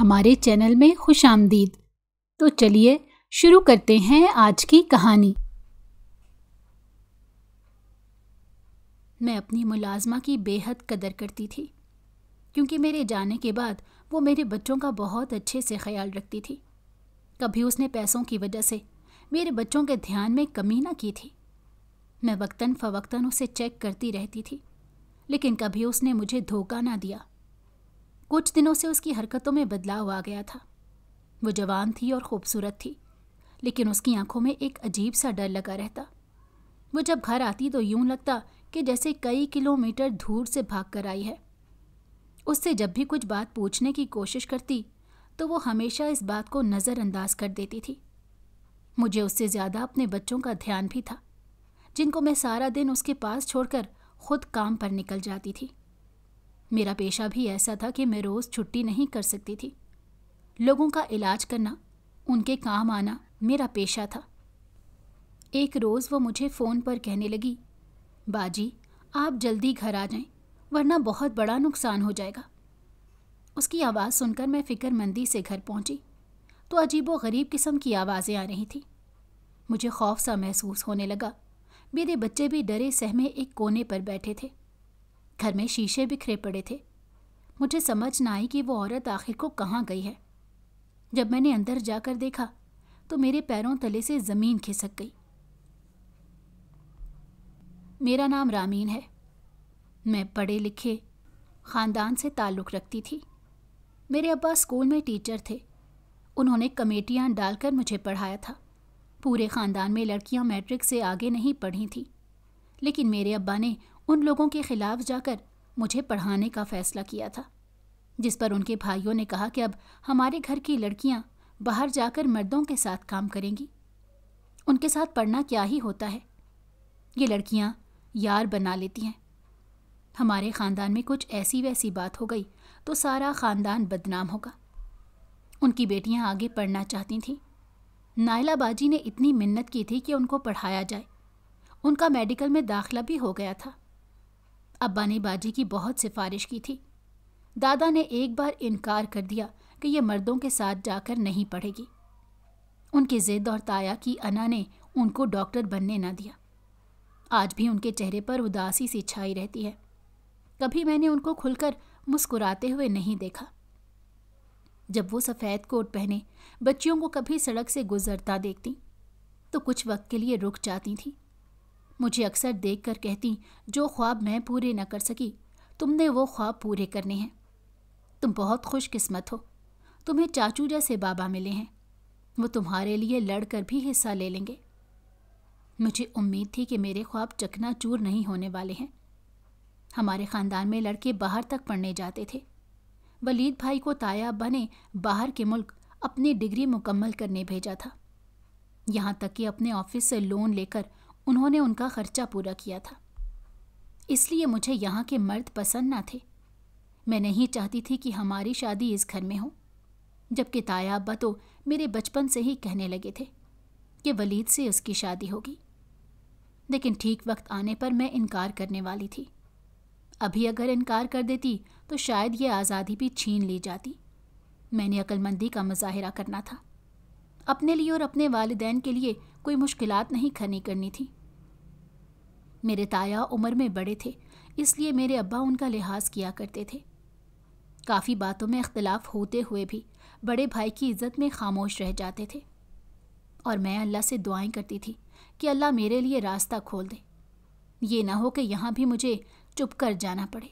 ہمارے چینل میں خوش آمدید۔ تو چلیے شروع کرتے ہیں آج کی کہانی۔ میں اپنی ملازمہ کی بے حد قدر کرتی تھی، کیونکہ میرے جانے کے بعد وہ میرے بچوں کا بہت اچھے سے خیال رکھتی تھی۔ کبھی اس نے پیسوں کی وجہ سے میرے بچوں کے دھیان میں کمی نہ کی تھی۔ میں وقتاً فوقتاً اسے چیک کرتی رہتی تھی، لیکن کبھی اس نے مجھے دھوکہ نہ دیا۔ کچھ دنوں سے اس کی حرکتوں میں بدلاؤ آ گیا تھا۔ وہ جوان تھی اور خوبصورت تھی، لیکن اس کی آنکھوں میں ایک عجیب سا ڈر لگا رہتا۔ وہ جب گھر آتی تو یوں لگتا کہ جیسے کئی کلومیٹر دور سے بھاگ کر آئی ہے۔ اس سے جب بھی کچھ بات پوچھنے کی کوشش کرتی تو وہ ہمیشہ اس بات کو نظر انداز کر دیتی تھی۔ مجھے اس سے زیادہ اپنے بچوں کا دھیان بھی تھا، جن کو میں سارا دن اس کے پاس چھوڑ کر خود کام پر نکل جاتی تھی۔ میرا پیشہ بھی ایسا تھا کہ میں روز چھٹی نہیں کر سکتی تھی۔ لوگوں کا علاج کرنا، ان کے کام آنا میرا پیشہ تھا۔ ایک روز وہ مجھے فون پر کہنے لگی، باجی آپ جلدی گھر آ جائیں ورنہ بہت بڑا نقصان ہو جائے گا۔ اس کی آواز سن کر میں فکر مندی سے گھر پہنچی تو عجیب و غریب قسم کی آوازیں آ رہی تھیں۔ مجھے خوف سا محسوس ہونے لگا۔ میرے بچے بھی ڈرے سہمے ایک کونے پر بیٹھے تھے۔ گھر میں شیشے بکھرے پڑے تھے۔ مجھے سمجھ نہ آئی کہ وہ عورت آخر کو کہاں گئی ہے۔ جب میں نے اندر جا کر دیکھا تو میرے پیروں تلے سے زمین کھسک گئی۔ میرا نام رامین ہے۔ میں پڑھے لکھے خاندان سے تعلق رکھتی تھی۔ میرے ابا اسکول میں ٹیچر تھے۔ انہوں نے کمیٹیاں ڈال کر مجھے پڑھایا تھا۔ پورے خاندان میں لڑکیاں میٹرک سے آگے نہیں پڑھی تھیں، لیکن میرے ابا نے ان لوگوں کے خلاف جا کر مجھے پڑھانے کا فیصلہ کیا تھا، جس پر ان کے بھائیوں نے کہا کہ اب ہمارے گھر کی لڑکیاں باہر جا کر مردوں کے ساتھ کام کریں گی۔ ان کے ساتھ پڑھنا کیا ہی ہوتا ہے، یہ لڑکیاں یار بنا لیتی ہیں۔ ہمارے خاندان میں کچھ ایسی ویسی بات ہو گئی تو سارا خاندان بدنام ہوگا۔ ان کی بیٹیاں آگے پڑھنا چاہتی تھیں۔ نائلہ باجی نے اتنی منت کی تھی کہ ان کو پڑھایا جائے۔ ان کا میڈیکل میں داخلہ بھی ہو گیا تھا۔ ابا نے باجی کی بہت سفارش کی تھی۔ دادا نے ایک بار انکار کر دیا کہ یہ مردوں کے ساتھ جا کر نہیں پڑھے گی۔ ان کی ضد اور تایا کی انا نے ان کو ڈاکٹر بننے نہ دیا۔ آج بھی ان کے چہرے پر اداسی سی چھائی رہتی ہے۔ کبھی میں نے ان کو کھل کر مسکراتے ہوئے نہیں دیکھا۔ جب وہ سفید کوٹ پہنے بچیوں کو کبھی سڑک سے گزرتا دیکھتی تو کچھ وقت کے لیے رک جاتی تھیں۔ مجھے اکثر دیکھ کر کہتی، جو خواب میں پورے نہ کر سکی تم نے وہ خواب پورے کرنے ہیں۔ تم بہت خوش قسمت ہو، تمہیں چاچو جیسے بابا ملے ہیں، وہ تمہارے لیے لڑ کر بھی حصہ لے لیں گے۔ مجھے امید تھی کہ میرے خواب چکنا چور نہیں ہونے والے ہیں۔ ہمارے خاندان میں لڑکے باہر تک پڑھنے جاتے تھے۔ ولید بھائی کو تایا ابا نے باہر کے ملک اپنی ڈگری مکمل کرنے بھیجا تھا، یہاں تک کہ اپنے آفس سے لون لے کر انہوں نے ان کا خرچہ پورا کیا تھا۔ اس لیے مجھے یہاں کے مرد پسند نہ تھے۔ میں نہیں چاہتی تھی کہ ہماری شادی اس گھر میں ہو، جبکہ تایا ابا تو میرے بچپن سے ہی کہنے لگے تھے کہ ولید سے اس کی شادی ہوگی۔ لیکن ٹھیک وقت آنے پر میں انکار کرنے والی تھی۔ ابھی اگر انکار کر دیتی تو شاید یہ آزادی بھی چھین لی جاتی۔ میں نے عقل مندی کا مظاہرہ کرنا تھا۔ اپنے لیے اور اپنے والدین کے لیے کوئی مشکلات نہیں کھڑی کرنی تھی۔ میرے تایا عمر میں بڑے تھے، اس لیے میرے ابا ان کا لحاظ کیا کرتے تھے۔ کافی باتوں میں اختلاف ہوتے ہوئے بھی بڑے بھائی کی عزت میں خاموش رہ جاتے تھے، اور میں اللہ سے دعائیں کرتی تھی کہ اللہ میرے لیے راستہ کھول دے، یہ نہ ہو کہ یہاں بھی مجھے چپ کر جانا پڑے۔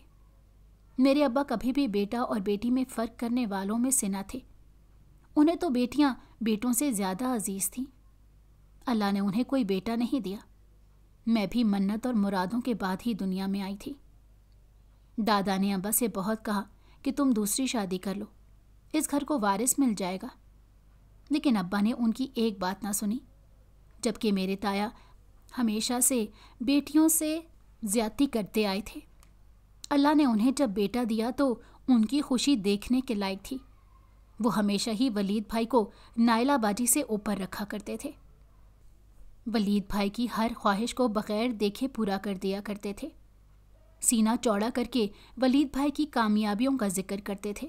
میرے ابا کبھی بھی بیٹا اور بیٹی میں فرق کرنے والوں میں سے نہ تھے۔ انہیں تو بیٹیاں بیٹوں سے زیادہ عزیز تھیں۔ اللہ نے انہیں کوئی بیٹا نہیں دیا۔ میں بھی منت اور مرادوں کے بعد ہی دنیا میں آئی تھی۔ دادا نے ابا سے بہت کہا کہ تم دوسری شادی کر لو، اس گھر کو وارث مل جائے گا، لیکن ابا نے ان کی ایک بات نہ سنی، جبکہ میرے تایا ہمیشہ سے بیٹیوں سے زیادتی کرتے آئے تھے۔ اللہ نے انہیں جب بیٹا دیا تو ان کی خوشی دیکھنے کے لائق تھی۔ وہ ہمیشہ ہی ولید بھائی کو نائلہ باجی سے اوپر رکھا کرتے تھے۔ ولید بھائی کی ہر خواہش کو بغیر دیکھے پورا کر دیا کرتے تھے۔ سینہ چوڑا کر کے ولید بھائی کی کامیابیوں کا ذکر کرتے تھے۔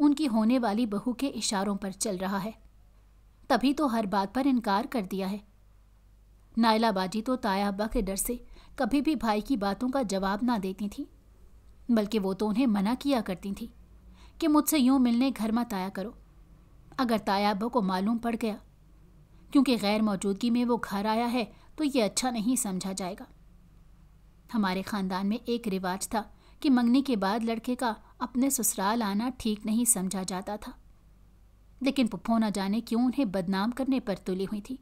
ان کی ہونے والی بہو کے اشاروں پر چل رہا ہے، تبھی تو ہر بات پر انکار کر دیا ہے۔ نائلہ باجی تو تایا ابا کے ڈر سے کبھی بھی بھائی کی باتوں کا جواب نہ دیتی تھیں، بلکہ وہ تو انہیں منع کیا کرتی تھیں کہ مجھ سے یوں ملنے گھر مت آیا کرو۔ اگر تایا ابا کو معلوم پڑ گیا کیونکہ غیر موجودگی میں وہ گھر آیا ہے تو یہ اچھا نہیں سمجھا جائے گا۔ ہمارے خاندان میں ایک رواج تھا کہ منگنی کے بعد لڑکے کا اپنے سسرال آنا ٹھیک نہیں سمجھا جاتا تھا، لیکن پھپھو نہ جانے کیوں انہیں بدنام کرنے پر تلی ہوئی تھی۔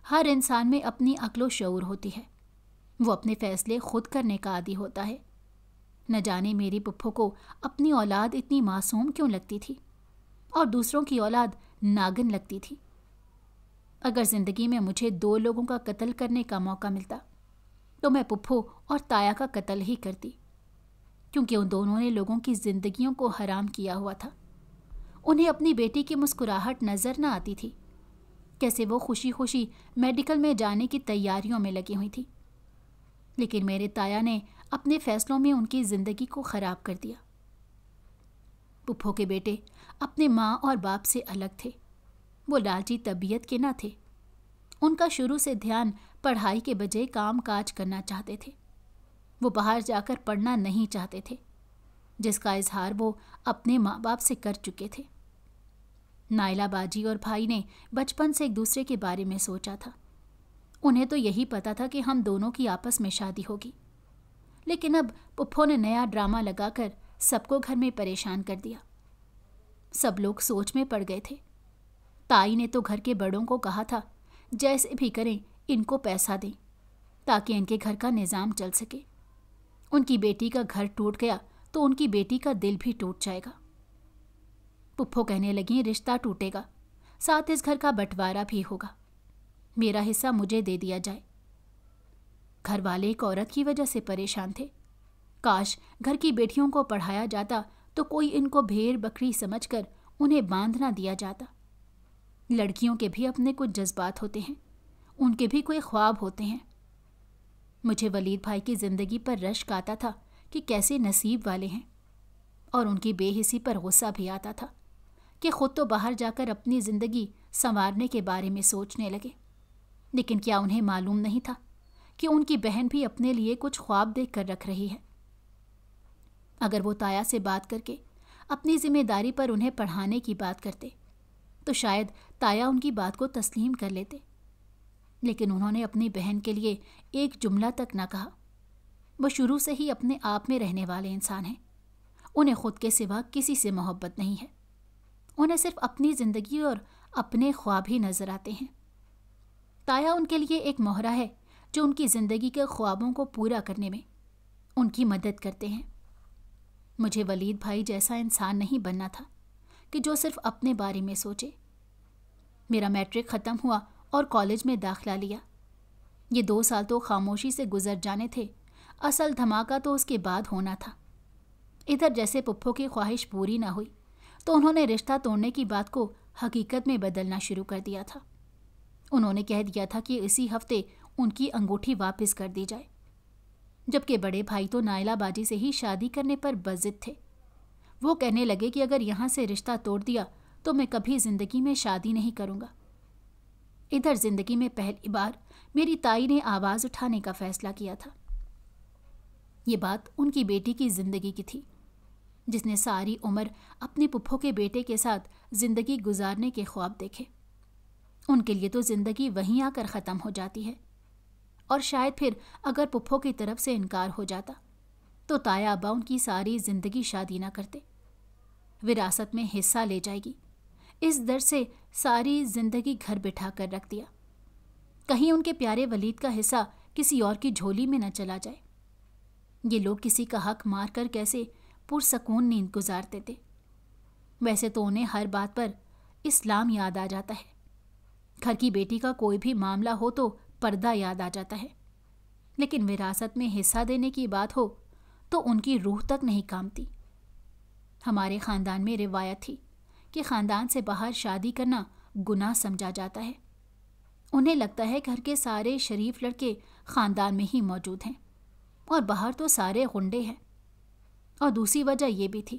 ہر انسان میں اپنی عقل و شعور ہوتی ہے، وہ اپنے فیصلے خود کرنے کا عادی ہوتا ہے۔ نہ جانے میری پھپھو کو اپنی اولاد اتنی معصوم کیوں لگتی تھی اور دوسروں کی اولاد ناگن لگتی تھی۔ اگر زندگی میں مجھے 2 لوگوں کا قتل کرنے کا موقع ملتا تو میں پھپھو اور تایا کا قتل ہی کرتی، کیونکہ ان دونوں نے لوگوں کی زندگیوں کو حرام کیا ہوا تھا۔ انہیں اپنی بیٹی کی مسکراہٹ نظر نہ آتی تھی، کیسے وہ خوشی خوشی میڈیکل میں جانے کی تیاریوں میں لگی ہوئی تھی، لیکن میرے تایا نے اپنے فیصلوں میں ان کی زندگی کو خراب کر دیا۔ پھپھو کے بیٹے اپنے ماں اور باپ سے الگ تھے، وہ لالچی طبیعت کے نہ تھے۔ ان کا شروع سے دھیان پڑھائی کے بجائے کام کاج کرنا چاہتے تھے۔ وہ باہر جا کر پڑھنا نہیں چاہتے تھے، جس کا اظہار وہ اپنے ماں باپ سے کر چکے تھے۔ نائلہ باجی اور بھائی نے بچپن سے ایک دوسرے کے بارے میں سوچا تھا۔ انہیں تو یہی پتا تھا کہ ہم دونوں کی آپس میں شادی ہوگی، لیکن اب پھپھو نے نیا ڈرامہ لگا کر سب کو گھر میں پریشان کر دیا۔ سب لوگ سوچ میں پڑ گئے تھے۔ تائی نے تو گھر کے بڑوں کو کہا تھا جیسے بھی کریں ان کو پیسہ دیں تاکہ ان کے گھر کا نظام چل سکے۔ ان کی بیٹی کا گھر ٹوٹ گیا تو ان کی بیٹی کا دل بھی ٹوٹ جائے گا۔ پھپھو کہنے لگیں رشتہ ٹوٹے گا، ساتھ اس گھر کا بٹوارا بھی ہوگا، میرا حصہ مجھے دے دیا جائے۔ گھر والے ایک عورت کی وجہ سے پریشان تھے۔ کاش گھر کی بیٹیوں کو پڑھایا جاتا تو کوئی ان کو بھیڑ بکری سمجھ کر انہیں باندھ نہ دیا جاتا۔ لڑکیوں کے بھی اپنے کچھ جذبات ہوتے ہیں، ان کے بھی کوئی خواب ہوتے ہیں۔ مجھے ولید بھائی کی زندگی پر رشک آتا تھا کہ کیسے نصیب والے ہیں، اور ان کی بے حسی پر غصہ بھی آتا تھا کہ خود تو باہر جا کر اپنی زندگی سنوارنے کے بارے میں سوچنے لگے، لیکن کیا انہیں معلوم نہیں تھا کہ ان کی بہن بھی اپنے لیے کچھ خواب دیکھ کر رکھ رہی ہے۔ اگر وہ تایا سے بات کر کے اپنی ذمہ داری پر انہیں پڑھانے کی بات کرتے تو شاید تایا ان کی بات کو تسلیم کر لیتے، لیکن انہوں نے اپنی بہن کے لیے ایک جملہ تک نہ کہا۔ وہ شروع سے ہی اپنے آپ میں رہنے والے انسان ہیں، انہیں خود کے سوا کسی سے محبت نہیں ہے، انہیں صرف اپنی زندگی اور اپنے خواب ہی نظر آتے ہیں۔ تایا ان کے لیے ایک مہرہ ہے جو ان کی زندگی کے خوابوں کو پورا کرنے میں ان کی مدد کرتے ہیں۔ مجھے ولید بھائی جیسا انسان نہیں بننا تھا کہ جو صرف اپنے بارے میں سوچے۔ میرا میٹرک ختم ہوا اور کالج میں داخلہ لیا۔ یہ 2 سال تو خاموشی سے گزر جانے تھے، اصل دھماکہ تو اس کے بعد ہونا تھا۔ ادھر جیسے پھپھو کی خواہش پوری نہ ہوئی تو انہوں نے رشتہ توڑنے کی بات کو حقیقت میں بدلنا شروع کر دیا تھا۔ انہوں نے کہہ دیا تھا کہ اسی ہفتے ان کی انگوٹھی واپس کر دی جائے، جبکہ بڑے بھائی تو نائلہ باجی سے ہی شادی کرنے پر بضد تھے۔ وہ کہنے لگے کہ اگر یہاں سے رشتہ توڑ دیا تو میں کبھی زندگی میں شادی نہیں کروں گا۔ ادھر زندگی میں پہلی بار میری تائی نے آواز اٹھانے کا فیصلہ کیا تھا۔ یہ بات ان کی بیٹی کی زندگی کی تھی، جس نے ساری عمر اپنے پھپھو کے بیٹے کے ساتھ زندگی گزارنے کے خواب دیکھے۔ ان کے لیے تو زندگی وہیں آ کر ختم ہو جاتی ہے، اور شاید پھر اگر پھپھو کی طرف سے انکار ہو جاتا تو تایا ابا ان کی ساری زندگی شادی نہ کرتے، وراثت میں حصہ لے جائے گی، اس ڈر سے ساری زندگی گھر بٹھا کر رکھ دیا، کہیں ان کے پیارے ولید کا حصہ کسی اور کی جھولی میں نہ چلا جائے۔ یہ لوگ کسی کا حق مار کر کیسے پرسکون نیند گزارتے تھے۔ ویسے تو انہیں ہر بات پر اسلام یاد آ جاتا ہے، گھر کی بیٹی کا کوئی بھی معاملہ ہو تو پردہ یاد آ جاتا ہے، لیکن وراثت میں حصہ دینے کی بات ہو تو ان کی روح تک نہیں کامتی۔ ہمارے خاندان میں روایت تھی کہ خاندان سے باہر شادی کرنا گناہ سمجھا جاتا ہے۔ انہیں لگتا ہے گھر کے سارے شریف لڑکے خاندان میں ہی موجود ہیں اور باہر تو سارے غنڈے ہیں۔ اور دوسری وجہ یہ بھی تھی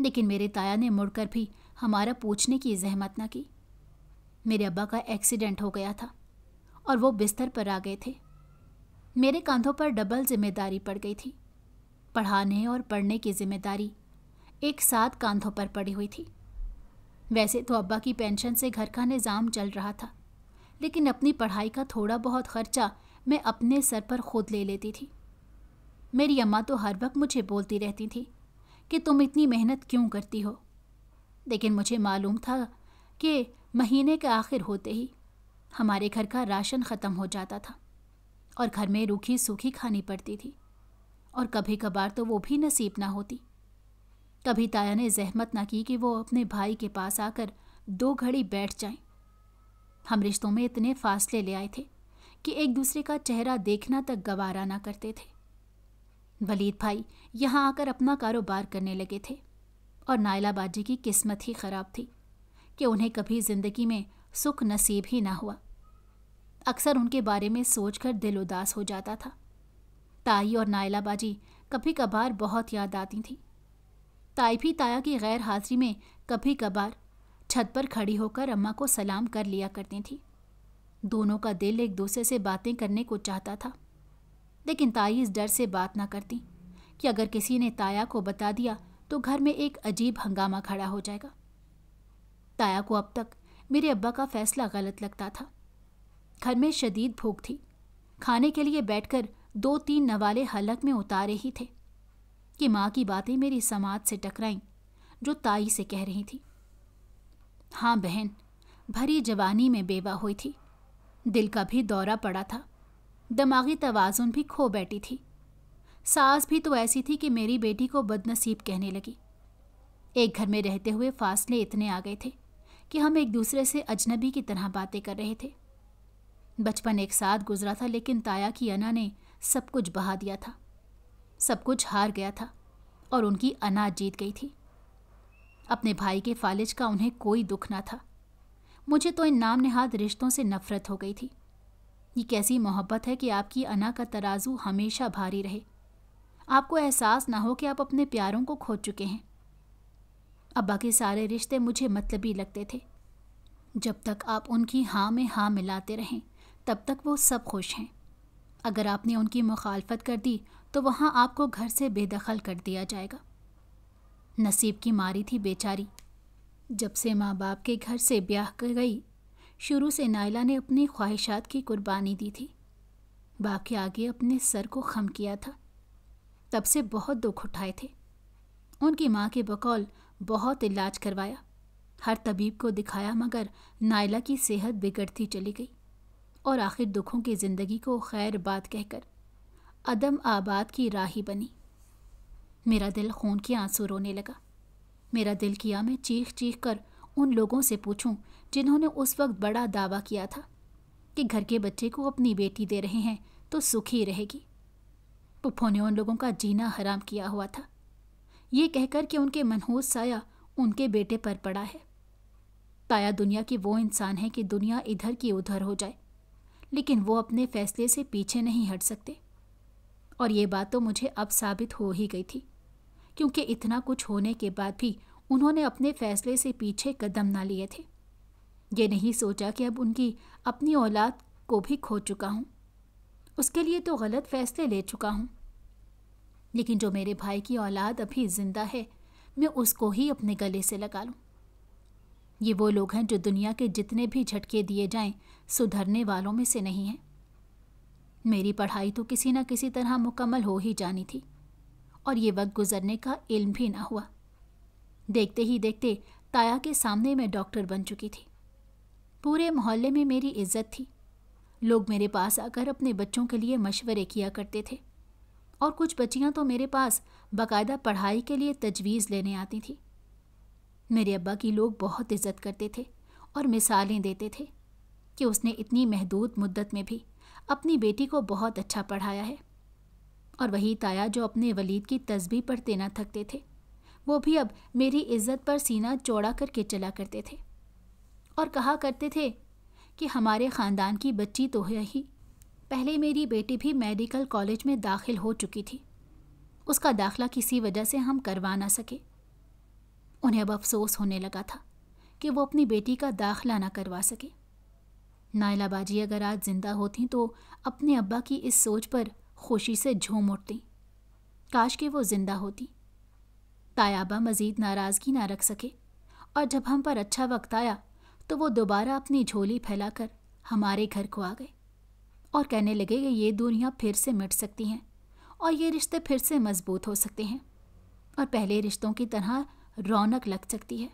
لیکن میرے تایا نے مڑ کر بھی ہمارا پوچھنے کی زحمت نہ کی۔ میرے ابا کا ایکسیڈنٹ ہو گیا تھا اور وہ بستر پر آ گئے تھے۔ میرے کاندھوں پر ڈبل ذمہ داری پڑ گئی تھی۔ پڑھانے اور پڑھنے کی ذمہ داری ایک ساتھ کاندھوں پر پڑی ہوئی تھی۔ ویسے تو ابا کی پینشن سے گھر کا نظام چل رہا تھا، لیکن اپنی پڑھائی کا تھوڑا بہت خرچہ میں اپنے سر پر خود لے لیتی تھی۔ میری اماں تو ہر وقت مجھے بولتی رہتی تھی کہ تم اتنی محنت کیوں کرتی ہو، لیکن مجھے معلوم تھا کہ مہینے کے آخر ہوتے ہی ہمارے گھر کا راشن ختم ہو جاتا تھا اور گھر میں روکھی سوکھی کھانی پڑتی تھی، اور کبھی کبھار تو وہ بھی نصیب نہ ہوتی۔ کبھی تایا نے زحمت نہ کی کہ وہ اپنے بھائی کے پاس آ کر 2 گھڑی بیٹھ جائیں۔ ہم رشتوں میں اتنے فاصلے لے آئے تھے کہ ایک دوسرے کا چہرہ دیکھنا تک گوارا نہ کرتے تھے۔ ولید بھائی یہاں آ کر اپنا کاروبار کرنے لگے تھے، اور نائلہ باجی کی قسمت ہی خراب تھی کہ انہیں کبھی زندگی میں سکھ نصیب ہی نہ ہوا۔ اکثر ان کے بارے میں سوچ کر دل اداس ہو جاتا تھا۔ تائی اور نائلہ باجی کبھی کبھار بہت یاد آتی تھیں۔ تائی بھی تایا کی غیر حاضری میں کبھی کبھار چھت پر کھڑی ہو کر اماں کو سلام کر لیا کرتی تھی۔ دونوں کا دل ایک دوسرے سے باتیں کرنے کو چاہتا تھا، لیکن تائی اس ڈر سے بات نہ کرتی کہ اگر کسی نے تایا کو بتا دیا تو گھر میں ایک عجیب ہنگامہ کھڑا ہو جائے گا۔ تایا کو اب تک میرے ابا کا فیصلہ غلط لگتا تھا۔ گھر میں شدید بھوک تھی۔ کھانے کے لیے بیٹھ کر 2-3 نوالے حلق میں اتارے ہی تھے کہ ماں کی باتیں میری سماعت سے ٹکرائیں، جو تائی سے کہہ رہی تھی۔ ہاں بہن، بھری جوانی میں بیوہ ہوئی تھی، دل کا بھی دورہ پڑا تھا، دماغی توازن بھی کھو بیٹھی تھی۔ ساس بھی تو ایسی تھی کہ میری بیٹی کو بد نصیب کہنے لگی۔ ایک گھر میں رہتے ہوئے فاصلے اتنے آ گئے تھے کہ ہم ایک دوسرے سے اجنبی کی طرح باتیں کر رہے تھے۔ بچپن ایک ساتھ گزرا تھا، لیکن تایا کی انا نے سب کچھ بہا دیا تھا۔ سب کچھ ہار گیا تھا اور ان کی انا جیت گئی تھی۔ اپنے بھائی کے فالج کا انہیں کوئی دکھ نہ تھا۔ مجھے تو ان نام نہاد رشتوں سے نفرت ہو گئی تھی۔ یہ کیسی محبت ہے کہ آپ کی انا کا ترازو ہمیشہ بھاری رہے، آپ کو احساس نہ ہو کہ آپ اپنے پیاروں کو کھو چکے ہیں۔ ابا کے سارے رشتے مجھے مطلبی لگتے تھے۔ جب تک آپ ان کی ہاں میں ہاں ملاتے رہیں تب تک وہ سب خوش ہیں۔ اگر آپ نے ان کی مخالفت کر دی تو وہاں آپ کو گھر سے بے دخل کر دیا جائے گا۔ نصیب کی ماری تھی بیچاری، جب سے ماں باپ کے گھر سے بیاہ کر گئی، شروع سے نائلہ نے اپنی خواہشات کی قربانی دی تھی۔ باپ کے آگے اپنے سر کو خم کیا تھا، تب سے بہت دکھ اٹھائے تھے۔ ان کی ماں کے بقول بہت علاج کروایا، ہر طبیب کو دکھایا، مگر نائلہ کی صحت بگڑتی چلی گئی، اور آخر دکھوں کی زندگی کو خیر بات کہہ کر عدم آباد کی راہی بنی۔ میرا دل خون کے آنسو رونے لگا۔ میرا دل کیا میں چیخ چیخ کر ان لوگوں سے پوچھوں جنہوں نے اس وقت بڑا دعویٰ کیا تھا کہ گھر کے بچے کو اپنی بیٹی دے رہے ہیں تو سکھی رہے گی۔ پپھو نے ان لوگوں کا جینا حرام کیا ہوا تھا، یہ کہہ کر کہ ان کے منحوس سایہ ان کے بیٹے پر پڑا ہے۔ تایا دنیا کے وہ انسان ہیں کہ دنیا ادھر کی ادھر ہو جائے، لیکن وہ اپنے فیصلے سے پیچھے نہیں ہٹ سکتے، اور یہ بات تو مجھے اب ثابت ہو ہی گئی تھی، کیونکہ اتنا کچھ ہونے کے بعد بھی انہوں نے اپنے فیصلے سے پیچھے قدم نہ لیے تھے۔ یہ نہیں سوچا کہ اب ان کی اپنی اولاد کو بھی کھو چکا ہوں، اس کے لیے تو غلط فیصلے لے چکا ہوں، لیکن جو میرے بھائی کی اولاد ابھی زندہ ہے میں اس کو ہی اپنے گلے سے لگا لوں۔ یہ وہ لوگ ہیں جو دنیا کے جتنے بھی جھٹکے دیے جائیں سدھرنے والوں میں سے نہیں ہیں۔ میری پڑھائی تو کسی نہ کسی طرح مکمل ہو ہی جانی تھی، اور یہ وقت گزرنے کا علم بھی نہ ہوا۔ دیکھتے ہی دیکھتے تایا کے سامنے میں ڈاکٹر بن چکی تھی۔ پورے محلے میں میری عزت تھی۔ لوگ میرے پاس آ کر اپنے بچوں کے لیے مشورے کیا کرتے تھے، اور کچھ بچیاں تو میرے پاس باقاعدہ پڑھائی کے لیے تجویز لینے آتی تھیں۔ میرے ابا کی لوگ بہت عزت کرتے تھے اور مثالیں دیتے تھے کہ اس نے اتنی محدود مدت میں بھی اپنی بیٹی کو بہت اچھا پڑھایا ہے۔ اور وہی تایا جو اپنے ولید کی تسبیح پڑھتے نہ تھکتے تھے، وہ بھی اب میری عزت پر سینہ چوڑا کر کے چلا کرتے تھے، اور کہا کرتے تھے کہ ہمارے خاندان کی بچی تو ہے ہی، پہلے میری بیٹی بھی میڈیکل کالج میں داخل ہو چکی تھی، اس کا داخلہ کسی وجہ سے ہم کروا نہ سکے۔ انہیں اب افسوس ہونے لگا تھا کہ وہ اپنی بیٹی کا داخلہ نہ کروا سکے۔ نائلہ باجی اگر آج زندہ ہوتیں تو اپنے ابا کی اس سوچ پر خوشی سے جھوم اٹھتیں۔ کاش کہ وہ زندہ ہوتی۔ تایابا مزید ناراضگی نہ رکھ سکے، اور جب ہم پر اچھا وقت آیا تو وہ دوبارہ اپنی جھولی پھیلا کر ہمارے گھر کو آ گئے اور کہنے لگے کہ یہ دوریاں پھر سے مٹ سکتی ہیں اور یہ رشتے پھر سے مضبوط ہو سکتے ہیں اور پہلے رشتوں کی طرح رونق لگ سکتی ہے۔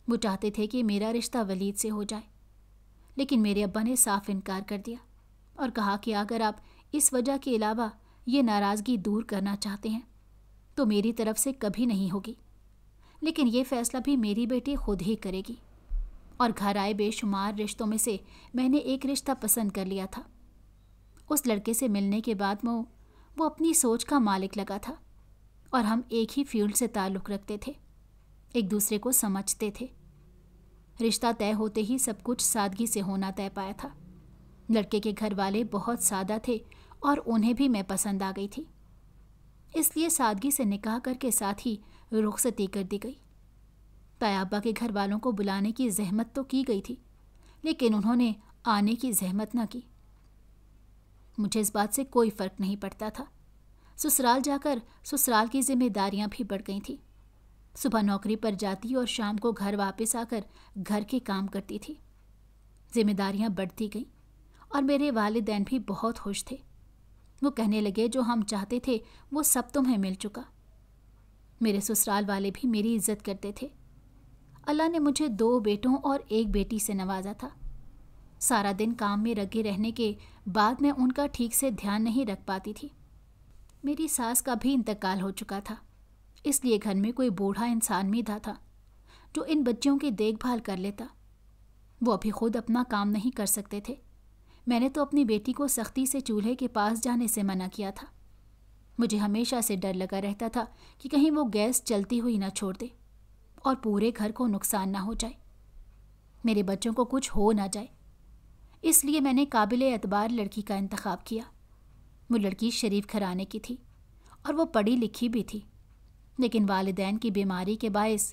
وہ چاہتے تھے کہ میرا رشتہ ولید سے ہو جائے، لیکن میرے ابا نے صاف انکار کر دیا اور کہا کہ اگر آپ اس وجہ کے علاوہ یہ ناراضگی دور کرنا چاہتے ہیں تو میری طرف سے کبھی نہیں ہوگی، لیکن یہ فیصلہ بھی میری بیٹی خود ہی کرے گی۔ اور گھر آئے بے شمار رشتوں میں سے میں نے ایک رشتہ پسند کر لیا تھا۔ اس لڑکے سے ملنے کے بعد وہ اپنی سوچ کا مالک لگا تھا اور ہم ایک ہی فیلڈ سے تعلق رکھتے تھے، ایک دوسرے کو سمجھتے تھے۔ رشتہ طے ہوتے ہی سب کچھ سادگی سے ہونا طے پایا تھا۔ لڑکے کے گھر والے بہت سادہ تھے اور انہیں بھی میں پسند آ گئی تھی، اس لیے سادگی سے نکاح کر کے ساتھ ہی رخصتی کر دی گئی۔ طیابہ کے گھر والوں کو بلانے کی زحمت تو کی گئی تھی، لیکن انہوں نے آنے کی زحمت نہ کی۔ مجھے اس بات سے کوئی فرق نہیں پڑتا تھا۔ سسرال جا کر سسرال کی ذمہ داریاں بھی بڑھ گئی تھیں۔ صبح نوکری پر جاتی اور شام کو گھر واپس آ کر گھر کے کام کرتی تھی۔ ذمہ داریاں بڑھتی گئیں اور میرے والدین بھی بہت خوش تھے۔ وہ کہنے لگے جو ہم چاہتے تھے وہ سب تمہیں مل چکا۔ میرے سسرال والے بھی میری عزت کرتے تھے۔ اللہ نے مجھے 2 بیٹوں اور 1 بیٹی سے نوازا تھا۔ سارا دن کام میں لگے رہنے کے بعد میں ان کا ٹھیک سے دھیان نہیں رکھ پاتی تھی۔ میری ساس کا بھی انتقال ہو چکا تھا، اس لیے گھر میں کوئی بوڑھا انسان میدھا تھا جو ان بچوں کی دیکھ بھال کر لیتا۔ وہ ابھی خود اپنا کام نہیں کر سکتے تھے۔ میں نے تو اپنی بیٹی کو سختی سے چولہے کے پاس جانے سے منع کیا تھا۔ مجھے ہمیشہ سے ڈر لگا رہتا تھا کہ کہیں وہ گیس چلتی ہوئی نہ چھوڑ دے اور پورے گھر کو نقصان نہ ہو جائے، میرے بچوں کو کچھ ہو نہ جائے۔ اس لیے میں نے قابل اعتبار لڑکی کا انتخاب کیا۔ وہ لڑکی شریف گھرانے کی تھی اور وہ پڑھی لکھی بھی تھی، لیکن والدین کی بیماری کے باعث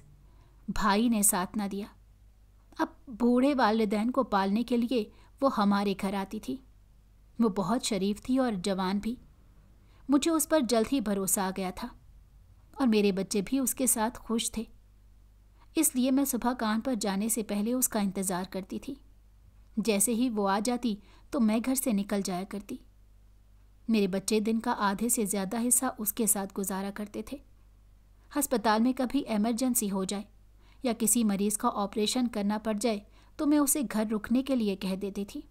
بھائی نے ساتھ نہ دیا۔ اب بوڑھے والدین کو پالنے کے لیے وہ ہمارے گھر آتی تھی۔ وہ بہت شریف تھی اور جوان بھی۔ مجھے اس پر جلد ہی بھروسہ آ گیا تھا اور میرے بچے بھی اس کے ساتھ خوش تھے، اس لیے میں صبح کام پر جانے سے پہلے اس کا انتظار کرتی تھی۔ جیسے ہی وہ آ جاتی تو میں گھر سے نکل جایا کرتی۔ میرے بچے دن کا آدھے سے زیادہ حصہ اس کے ساتھ گزارا کرتے تھے۔ ہسپتال میں کبھی ایمرجنسی ہو جائے یا کسی مریض کا آپریشن کرنا پڑ جائے تو میں اسے گھر رکنے کے لیے کہہ دیتی تھی۔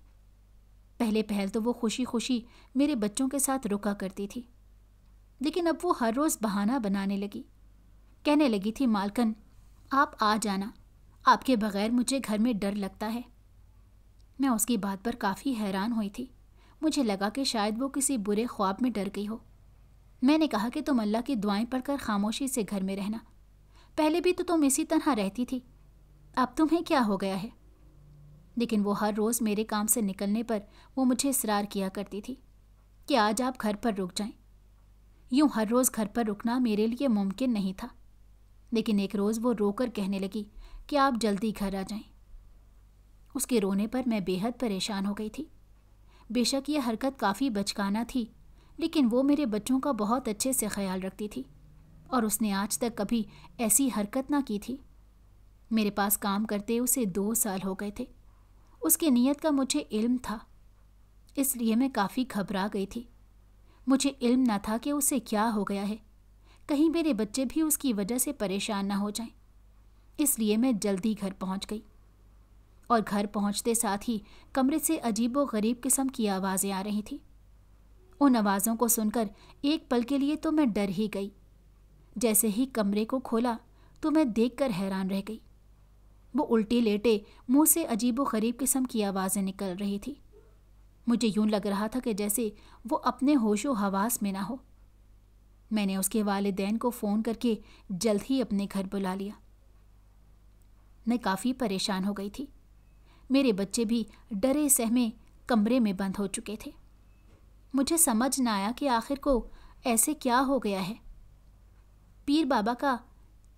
پہلے پہل تو وہ خوشی خوشی میرے بچوں کے ساتھ رکا کرتی تھی، لیکن اب وہ ہر روز بہانہ بنانے لگی۔ کہنے لگی تھی مالکن آپ آ جانا، آپ کے بغیر مجھے گھر میں ڈر لگتا ہے۔ میں اس کی بات پر کافی حیران ہوئی تھی۔ مجھے لگا کہ شاید وہ کسی برے خواب میں ڈر گئی ہو۔ میں نے کہا کہ تم اللہ کی دعائیں پڑھ کر خاموشی سے گھر میں رہنا، پہلے بھی تو تم اسی طرح رہتی تھی، اب تمہیں کیا ہو گیا ہے؟ لیکن وہ ہر روز میرے کام سے نکلنے پر وہ مجھے اصرار کیا کرتی تھی کہ آج آپ گھر پر رک جائیں۔ یوں ہر روز گھر پر رکنا میرے لیے ممکن نہیں تھا، لیکن ایک روز وہ رو کر کہنے لگی کہ آپ جلدی گھر آ جائیں۔ اس کے رونے پر میں بے حد پریشان ہو گئی تھی۔ بے شک یہ حرکت کافی بچکانہ تھی، لیکن وہ میرے بچوں کا بہت اچھے سے خیال رکھتی تھی اور اس نے آج تک کبھی ایسی حرکت نہ کی تھی۔ میرے پاس کام کرتے اسے 2 سال ہو گئے تھے۔ اس کی نیت کا مجھے علم تھا، اس لیے میں کافی گھبرا گئی تھی۔ مجھے علم نہ تھا کہ اسے کیا ہو گیا ہے، کہیں میرے بچے بھی اس کی وجہ سے پریشان نہ ہو جائیں۔ اس لیے میں جلدی گھر پہنچ گئی، اور گھر پہنچتے ساتھ ہی کمرے سے عجیب و غریب قسم کی آوازیں آ رہی تھیں۔ ان آوازوں کو سن کر ایک پل کے لیے تو میں ڈر ہی گئی۔ جیسے ہی کمرے کو کھولا تو میں دیکھ کر حیران رہ گئی۔ وہ الٹی لیٹے منہ سے عجیب و غریب قسم کی آوازیں نکل رہی تھی۔ مجھے یوں لگ رہا تھا کہ جیسے وہ اپنے ہوش و حواس میں نہ ہو۔ میں نے اس کے والدین کو فون کر کے جلد ہی اپنے گھر بلا لیا۔ میں کافی پریشان ہو گئی تھی۔ میرے بچے بھی ڈرے سہمے کمرے میں بند ہو چکے تھے۔ مجھے سمجھ نہ آیا کہ آخر کو ایسے کیا ہو گیا ہے۔ پیر بابا کا